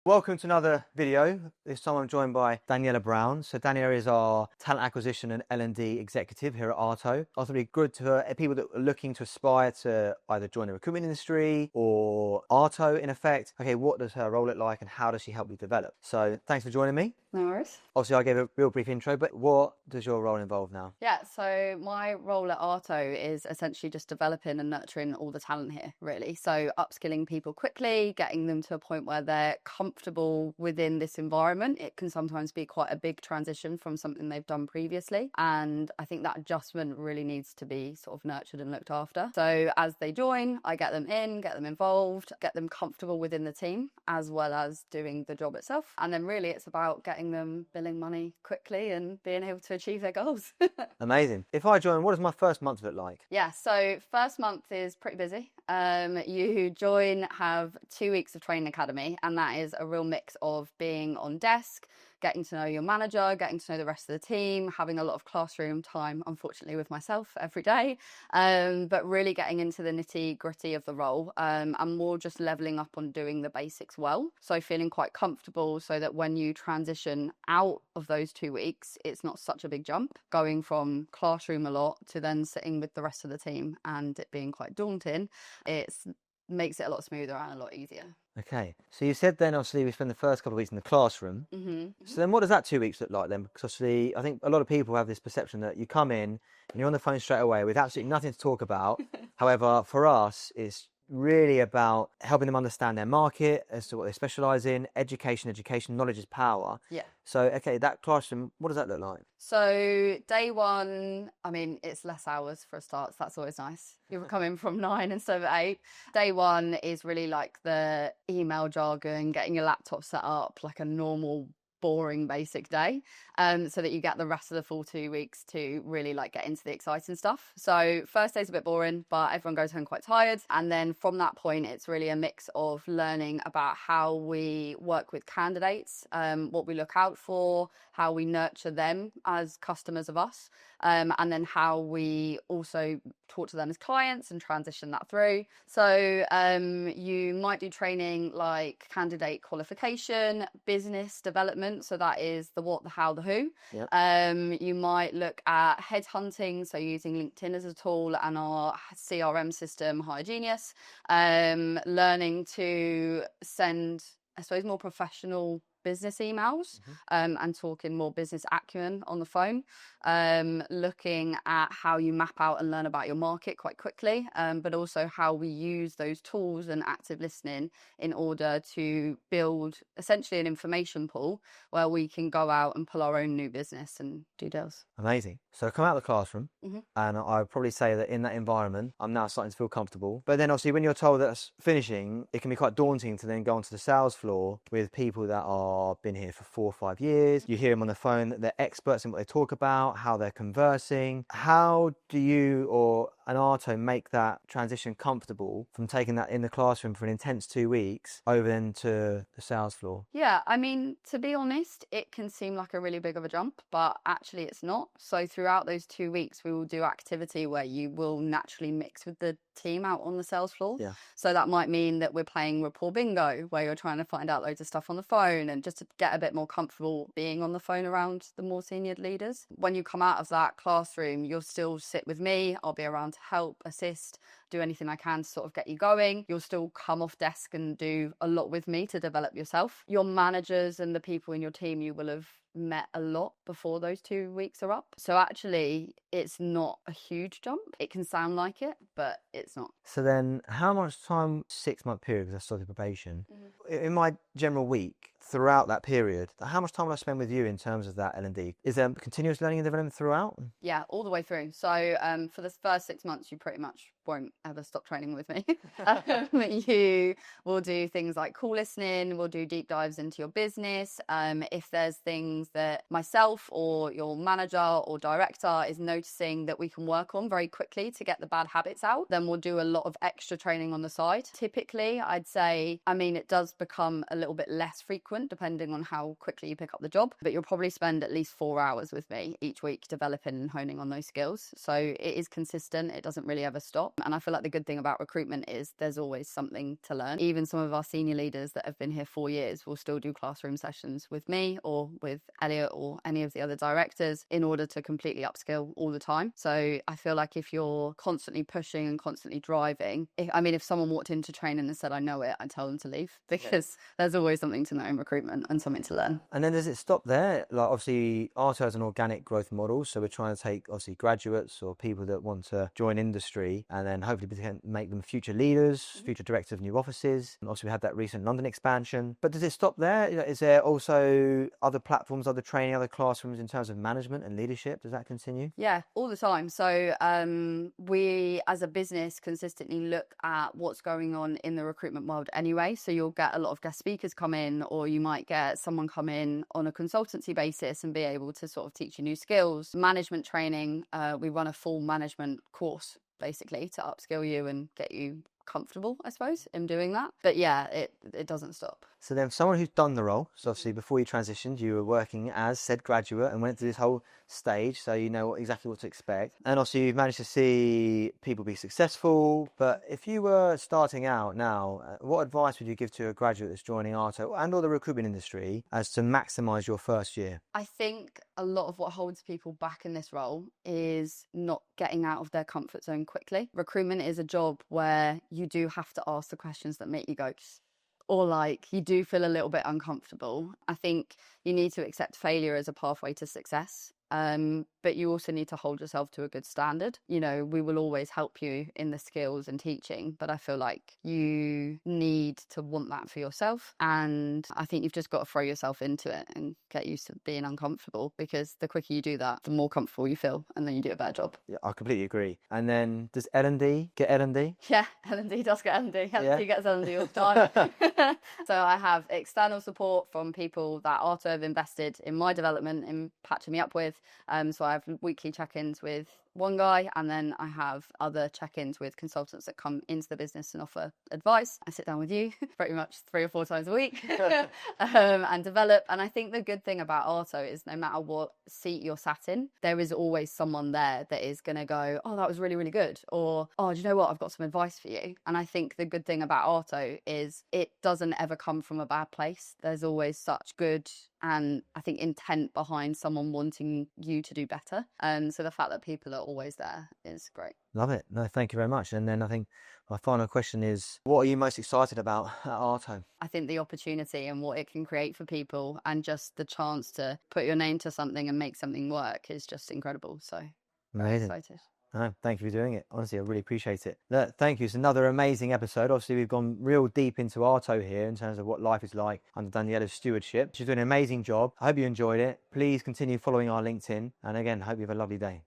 Welcome to another video. This time I'm joined by Danniella Brown. So Danniella is our talent acquisition and L&D executive here at ARTO. I thought it'd be good to people that are looking to aspire to either join the recruitment industry or ARTO in effect. Okay, what does her role look like and how does she help you develop? So thanks for joining me. No worries. Obviously I gave a real brief intro, but what does your role involve now? Yeah, so my role at ARTO is essentially just developing and nurturing all the talent here, really. So upskilling people quickly, getting them to a point where they're comfortable within this environment. It can sometimes be quite a big transition from something they've done previously. And I think that adjustment really needs to be sort of nurtured and looked after. So as they join, I get them in, get them involved, get them comfortable within the team, as well as doing the job itself. And then really it's about getting them billing money quickly and being able to achieve their goals. Amazing. If I join, what does my first month look like? Yeah, so first month is pretty busy. You join, have 2 weeks of training academy, and that is a real mix of being on desk, getting to know your manager, getting to know the rest of the team, having a lot of classroom time, unfortunately, with myself every day, but really getting into the nitty gritty of the role, and more just leveling up on doing the basics well. So feeling quite comfortable so that when you transition out of those 2 weeks, it's not such a big jump going from classroom a lot to then sitting with the rest of the team and it being quite daunting. It makes it a lot smoother and a lot easier. Okay, so you said then obviously we spend the first couple of weeks in the classroom. So then what does that 2 weeks look like then? Because obviously I think a lot of people have this perception that you come in and you're on the phone straight away with absolutely nothing to talk about. However, for us, it's really about helping them understand their market as to what they specialise in, education, knowledge is power. Yeah. So, okay, that classroom, what does that look like? So day one, I mean, it's less hours for a start, so that's always nice. You're coming from 9 instead of 8. Day one is really like the email jargon, getting your laptop set up, like a normal boring basic day, so that you get the rest of the full 2 weeks to really like get into the exciting stuff. So first day's a bit boring, but everyone goes home quite tired, and then from that point it's really a mix of learning about how we work with candidates, what we look out for, how we nurture them as customers of us, and then how we also talk to them as clients and transition that through. So you might do training like candidate qualification, business development, so that is the what, the how, the who. Yep. You might look at headhunting, so using LinkedIn as a tool and our CRM system, Hygienius, learning to send, I suppose, more professional business emails, and talking more business acumen on the phone, looking at how you map out and learn about your market quite quickly, but also how we use those tools and active listening in order to build essentially an information pool where we can go out and pull our own new business and do deals. Amazing. So I come out of the classroom, and I would probably say that in that environment, I'm now starting to feel comfortable. But then obviously when you're told that's finishing, it can be quite daunting to then go onto the sales floor with people that are been here for 4 or 5 years. You hear them on the phone, they're experts in what they talk about, how they're conversing. How do you or an ARTO make that transition comfortable from taking that in the classroom for an intense 2 weeks over then to the sales floor? Yeah, I mean, to be honest, it can seem like a really big of a jump, but actually it's not. So throughout those 2 weeks, we will do activity where you will naturally mix with the team out on the sales floor. Yeah. So that might mean that we're playing rapport bingo, where you're trying to find out loads of stuff on the phone and just to get a bit more comfortable being on the phone around the more senior leaders. When you come out of that classroom, you'll still sit with me. I'll be around to help, assist, do anything I can to sort of get you going. You'll still come off desk and do a lot with me to develop yourself. Your managers and the people in your team you will have met a lot before those 2 weeks are up. So actually it's not a huge jump. It can sound like it, but it's not. So then how much time, 6-month period, because I started probation, in my general week throughout that period, how much time will I spend with you in terms of that L&D? Is there continuous learning and development throughout? Yeah, all the way through. So for the first 6 months, you pretty much won't ever stop training with me. You will do things like call listening, we'll do deep dives into your business. If there's things that myself or your manager or director is noticing that we can work on very quickly to get the bad habits out, then we'll do a lot of extra training on the side. Typically, I'd say, I mean, it does become a little bit less frequent depending on how quickly you pick up the job, but you'll probably spend at least 4 hours with me each week developing and honing on those skills. So it is consistent. It doesn't really ever stop. And I feel like the good thing about recruitment is there's always something to learn. Even some of our senior leaders that have been here 4 years will still do classroom sessions with me or with Elliot or any of the other directors in order to completely upskill all the time. So I feel like if you're constantly pushing and constantly driving, if someone walked into training and said, I know it, I'd tell them to leave, because there's always something to know in recruitment and something to learn. And then does it stop there? Like, obviously, ARTO has an organic growth model, so we're trying to take, obviously, graduates or people that want to join industry, and then hopefully we can make them future leaders, future directors of new offices. And obviously, we had that recent London expansion. But does it stop there? Is there also other platforms, other training, other classrooms in terms of management and leadership? Does that continue? Yeah, all the time. So we, as a business, consistently look at what's going on in the recruitment world anyway. So you'll get a lot of guest speakers come in, or you might get someone come in on a consultancy basis and be able to sort of teach you new skills. Management training, we run a full management course basically to upskill you and get you comfortable, I suppose, in doing that. But yeah, it doesn't stop. So then someone who's done the role, so obviously before you transitioned, you were working as said graduate and went through this whole stage, so you know exactly what to expect. And also you've managed to see people be successful. But if you were starting out now, what advice would you give to a graduate that's joining ARTO and or the recruitment industry as to maximise your first year? I think a lot of what holds people back in this role is not getting out of their comfort zone quickly. Recruitment is a job where you do have to ask the questions that make you go, or like you do feel a little bit uncomfortable. I think you need to accept failure as a pathway to success. But you also need to hold yourself to a good standard. You know, we will always help you in the skills and teaching, but I feel like you need to want that for yourself. And I think you've just got to throw yourself into it and get used to being uncomfortable, because the quicker you do that, the more comfortable you feel, and then you do a better job. Yeah, I completely agree. And then does L&D get L&D? Yeah, L&D does get L&D. L&D gets L&D all the time. So I have external support from people that ARTO have invested in my development and patching me up with. So I have weekly check-ins with one guy, and then I have other check-ins with consultants that come into the business and offer advice. I sit down with you pretty much 3 or 4 times a week and develop. And I think the good thing about ARTO is no matter what seat you're sat in, there is always someone there that is going to go, oh, that was really, really good. Or, oh, do you know what? I've got some advice for you. And I think the good thing about ARTO is it doesn't ever come from a bad place. There's always such good and I think intent behind someone wanting you to do better. So the fact that people are always there is great. Love it. No, thank you very much. And then I think my final question is, what are you most excited about at ARTO? I think the opportunity and what it can create for people, and just the chance to put your name to something and make something work, is just incredible. So amazing. Excited. No, thank you for doing it. Honestly, I really appreciate it. Look, thank you. It's another amazing episode. Obviously, we've gone real deep into ARTO here in terms of what life is like under Danniella's stewardship. She's doing an amazing job. I hope you enjoyed it. Please continue following our LinkedIn. And again, I hope you have a lovely day.